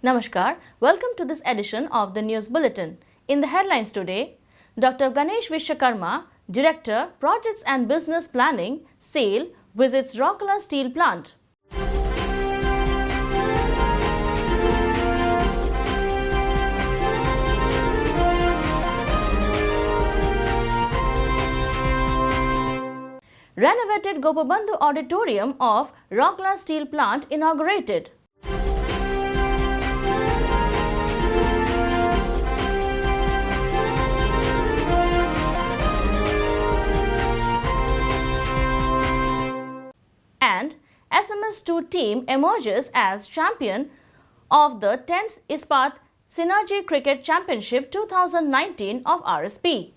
Namaskar, welcome to this edition of the News Bulletin. In the headlines today, Dr. Ganesh Vishwakarma, Director, Projects and Business Planning, SAIL, visits Rourkela Steel Plant. Renovated Gopabandhu Auditorium of Rourkela Steel Plant inaugurated. And SMS2 team emerges as champion of the 10th Ispat Synergy Cricket Championship 2019 of RSP.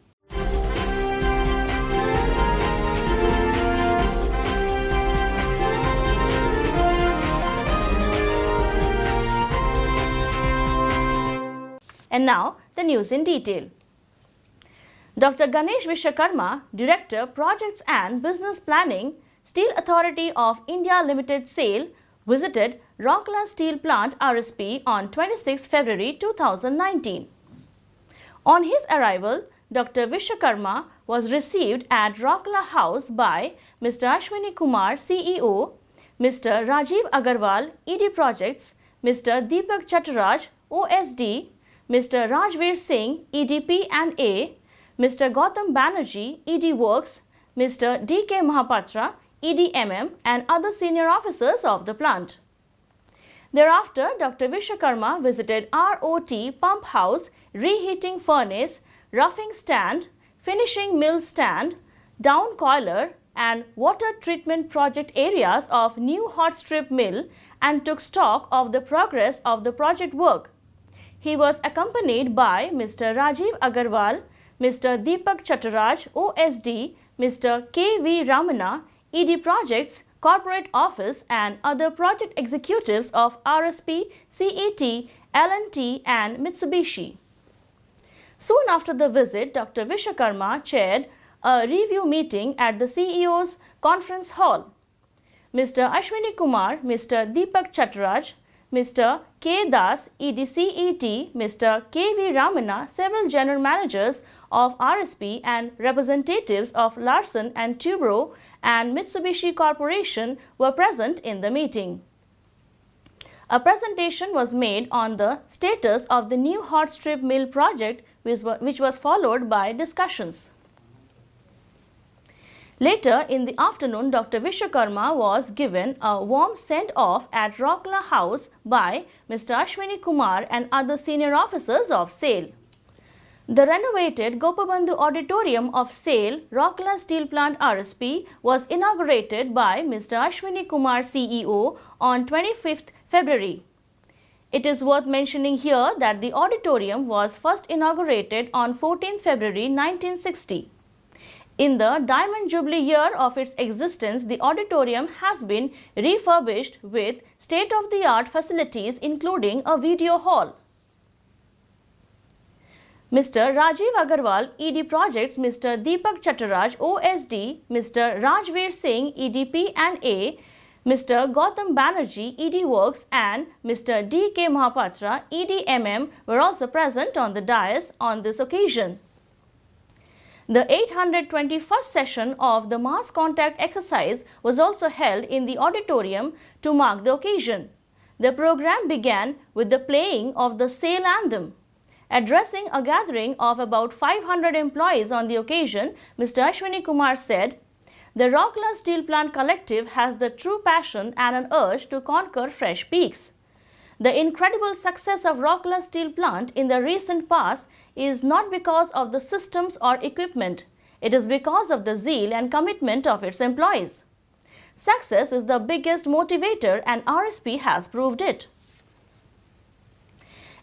And now, the news in detail. Dr. Ganesh Vishwakarma, Director, Projects and Business Planning, Steel Authority of India Limited SAIL, visited Rourkela Steel Plant RSP on 26 February 2019. On his arrival, Dr. Vishwakarma was received at Rourkela House by Mr. Ashwini Kumar, CEO, Mr. Rajiv Agarwal, ED Projects, Mr. Deepak Chattaraj, OSD, Mr. Rajveer Singh, EDP and A, Mr. Gautam Banerjee, ED Works, Mr. D.K. Mahapatra, EDMM and other senior officers of the plant. Thereafter, Dr. Vishwakarma visited ROT pump house, reheating furnace, roughing stand, finishing mill stand, down coiler and water treatment project areas of new hot strip mill and took stock of the progress of the project work. He was accompanied by Mr. Rajiv Agarwal, Mr. Deepak Chattaraj, OSD, Mr. K.V. Ramana, ED Projects, Corporate Office and other project executives of RSP, CET, L&T and Mitsubishi. Soon after the visit, Dr. Vishwakarma chaired a review meeting at the CEO's conference hall. Mr. Ashwini Kumar, Mr. Deepak Chattaraj, Mr. K. Das, EDCET, Mr. K.V. Ramana, several general managers of RSP and representatives of Larsen and Toubro and Mitsubishi Corporation were present in the meeting. A presentation was made on the status of the new hot strip mill project, which was followed by discussions. Later in the afternoon, Dr. Vishwakarma was given a warm send-off at Rourkela House by Mr. Ashwini Kumar and other senior officers of SAIL. The renovated Gopabandhu Auditorium of SAIL, Rourkela Steel Plant RSP, was inaugurated by Mr. Ashwini Kumar, CEO, on 25th February. It is worth mentioning here that the auditorium was first inaugurated on 14th February 1960. In the Diamond Jubilee year of its existence, the auditorium has been refurbished with state-of-the-art facilities including a video hall. Mr. Rajiv Agarwal, ED Projects, Mr. Deepak Chattaraj, OSD, Mr. Rajveer Singh, EDP and A, Mr. Gautam Banerjee, ED Works and Mr. D.K. Mahapatra, EDMM were also present on the dais on this occasion. The 821st session of the mass contact exercise was also held in the auditorium to mark the occasion. The program began with the playing of the SAIL anthem. Addressing a gathering of about 500 employees on the occasion, Mr. Ashwini Kumar said, "The Rourkela Steel Plant Collective has the true passion and an urge to conquer fresh peaks. The incredible success of Rourkela Steel Plant in the recent past is not because of the systems or equipment. It is because of the zeal and commitment of its employees. Success is the biggest motivator and RSP has proved it."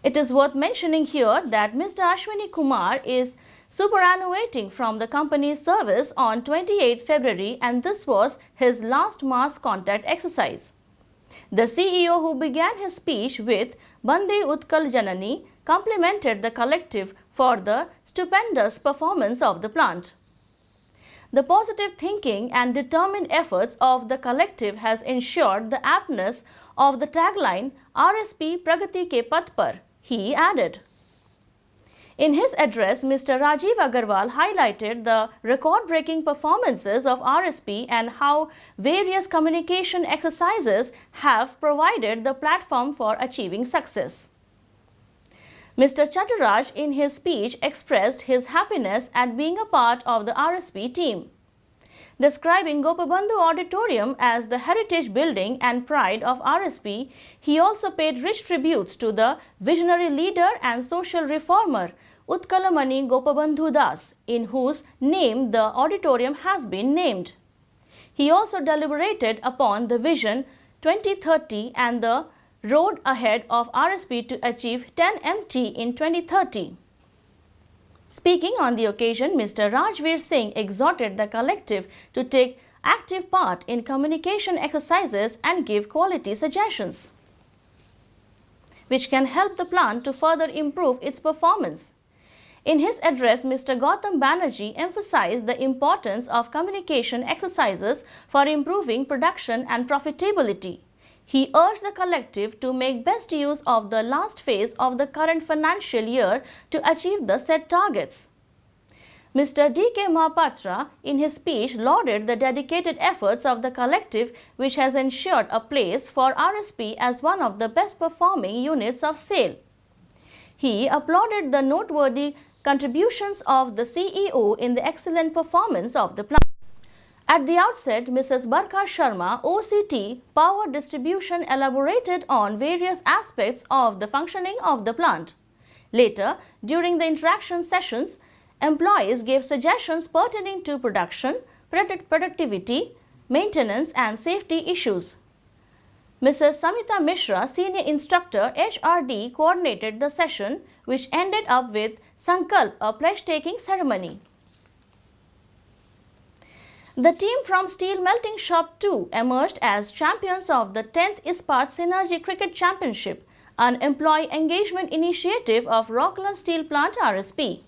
It is worth mentioning here that Mr. Ashwini Kumar is superannuating from the company's service on 28 February and this was his last mass contact exercise. The CEO, who began his speech with Bande Utkal Janani, complimented the collective for the stupendous performance of the plant. The positive thinking and determined efforts of the collective has ensured the aptness of the tagline RSP Pragati ke Path Par, he added. In his address, Mr. Rajiv Agarwal highlighted the record-breaking performances of RSP and how various communication exercises have provided the platform for achieving success. Mr. Chattaraj, in his speech, expressed his happiness at being a part of the RSP team. Describing Gopabandhu Auditorium as the heritage building and pride of RSP, he also paid rich tributes to the visionary leader and social reformer Utkalamani Gopabandhu Das, in whose name the auditorium has been named. He also deliberated upon the Vision 2030 and the road ahead of RSP to achieve 10 MT in 2030. Speaking on the occasion, Mr. Rajveer Singh exhorted the collective to take active part in communication exercises and give quality suggestions, which can help the plant to further improve its performance. In his address, Mr. Gautam Banerjee emphasized the importance of communication exercises for improving production and profitability. He urged the collective to make best use of the last phase of the current financial year to achieve the set targets. Mr. D.K. Mahapatra, in his speech, lauded the dedicated efforts of the collective, which has ensured a place for RSP as one of the best performing units of SAIL. He applauded the noteworthy contributions of the CEO in the excellent performance of the plant. At the outset, Mrs. Barkha Sharma, OCT, Power Distribution, elaborated on various aspects of the functioning of the plant. Later, during the interaction sessions, employees gave suggestions pertaining to production, productivity, maintenance and safety issues. Mrs. Samita Mishra, Senior Instructor, HRD, coordinated the session, which ended up with Sankalp, a pledge-taking ceremony. The team from Steel Melting Shop 2 emerged as champions of the 10th Ispat Synergy Cricket Championship, an employee engagement initiative of Rourkela Steel Plant RSP.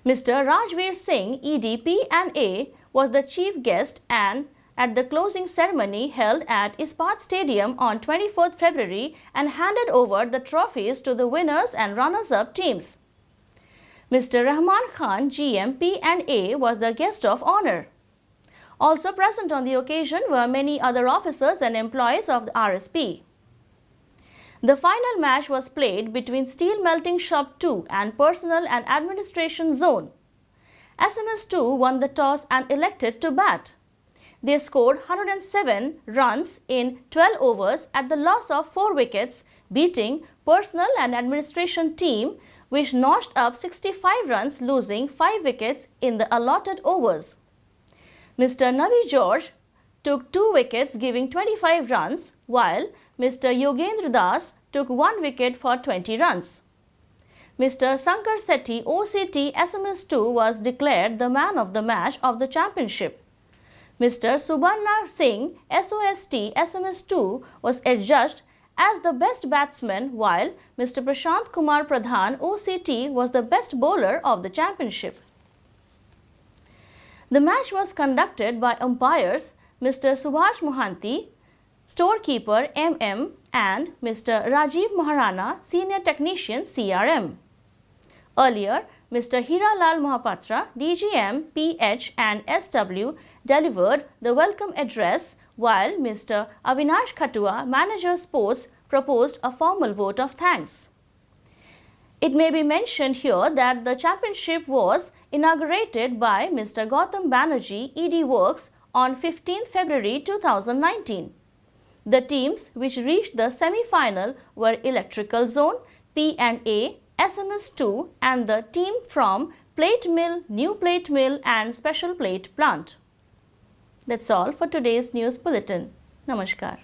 Mr. Rajveer Singh, ED-P&A, was the chief guest and at the closing ceremony held at Ispat Stadium on 24th February and handed over the trophies to the winners and runners-up teams. Mr. Rahman Khan, GM P&A, was the guest of honor. Also present on the occasion were many other officers and employees of the RSP. The final match was played between Steel Melting Shop 2 and Personnel and Administration Zone. SMS2 won the toss and elected to bat. They scored 107 runs in 12 overs at the loss of 4 wickets, beating Personnel and Administration team, which notched up 65 runs, losing 5 wickets in the allotted overs. Mr. Navi George took 2 wickets, giving 25 runs, while Mr. Yogendra Das took 1 wicket for 20 runs. Mr. Sankar Sethi, OCT SMS2, was declared the man of the match of the championship. Mr. Subarna Singh, SOST SMS2, was adjudged as the best batsman, while Mr. Prashant Kumar Pradhan, OCT, was the best bowler of the championship. The match was conducted by umpires Mr. Subhash Mohanty, storekeeper MM, and Mr. Rajiv Maharana, senior technician CRM. Earlier, Mr. Hiralal Mahapatra, DGM, PH and SW, delivered the welcome address, while Mr. Avinash Khatua, manager sports, proposed a formal vote of thanks. It may be mentioned here that the championship was inaugurated by Mr. Gautam Banerjee, ED Works, on 15 February 2019. The teams which reached the semi-final were Electrical Zone, P&A, SMS2 and the team from Plate Mill, New Plate Mill and Special Plate Plant. That's all for today's news bulletin. Namaskar.